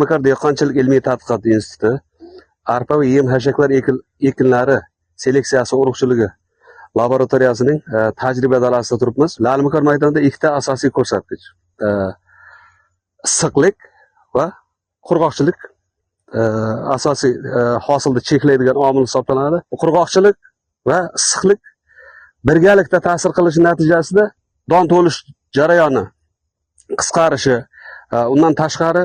Makar Dehqonchilik ilmiy tadqiqot instituti arpa va yem-hashaklar ekinlari seleksiyasi urug'chiligi laboratoriyasining tajriba dalasida turibmiz. Lalmikor maydonida ikkita asosiy ko'rsatkich: issiqlik va qurg'oqchilik asosiy hosilni cheklaydigan omil hisoblanadi. Qurg'oqchilik va issiqlik birgalikda ta'sir qilishi natijasida don to'lish jarayoni qisqarishi, undan tashqari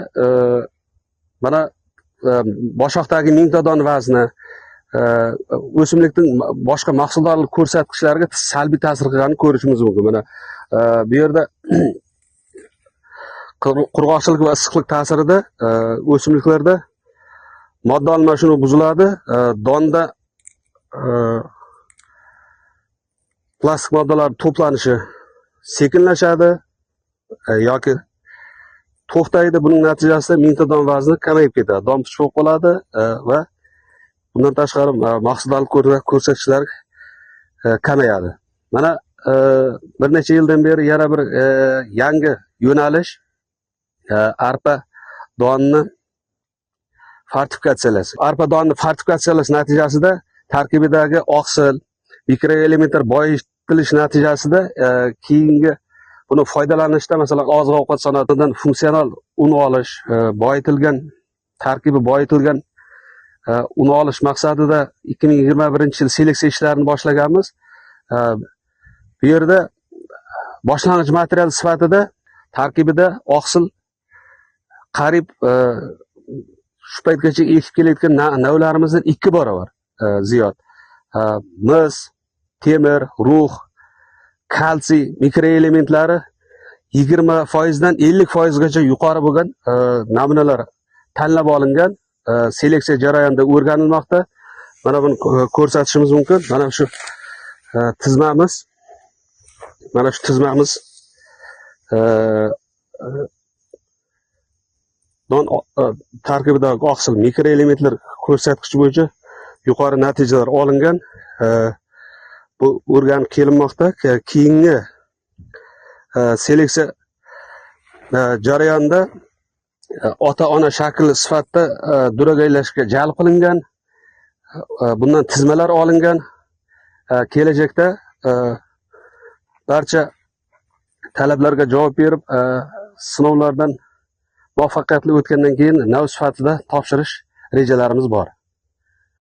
mana boshoqdagi mingta don vazni o'simlikning boshqa mahsuldorlik ko'rsatkichlariga salbiy ta'sir qilganini ko'rishimiz mumkin. Mana bu yerda qurg'oqchilik va issiqlik ta'sirida o'simliklarda modda almashinuvi buziladi. Donda plastik moddalar to'planishi sekinlashadi yoki to'xtaydi. Buning natijasida mingta don vazni kamayib ketadi, don puch bo'lib qoladi va bundan tashqari mahsuldorlik ko'rsatkichlari kamayadi. Mana bir necha yildan beri yana bir yangi yo'nalish arpa donni fortifikatsiyalash. Arpa donni fortifikatsiyalash natijasida tarkibidagi oqsil, mikroelementlar boyitilish natijasida keyingi buni foydalanishda, masalan, oziq-ovqat sanoatidan funksional un olish, boyitilgan tarkibi boyitilgan un olish maqsadida 2021-yil seleksiya ishlarini boshlaganmiz. Bu yerda boshlang'ich material sifatida tarkibida oqsil qariyb shu paytgacha ekib kelayotgan navlarimizdan 2 barobar ziyod. Mis, temir, rux, kalsiy mikroelementlari 20% dan 50% gacha yuqori bo'lgan namunalar tanlab olingan, seleksiya jarayonida o'rganilmoqda. Mana buni ko'rsatishimiz mumkin. Mana shu tizmamiz. Mana shu tizmamiz don tarkibidagi oqsil mikroelementlar ko'rsatkichi bo'yicha yuqori natijalar olingan. Bu o'rganib kelinmoqda. Keyingi seleksiya jarayonida ota-ona shakli sifatida duragaylashga jalb qilingan, bundan tizmalar olingan. Kelajakda barcha talablarga javob berib, sinovlardan muvaffaqiyatli o'tgandan keyin nav sifatida topshirish rejalarimiz bor.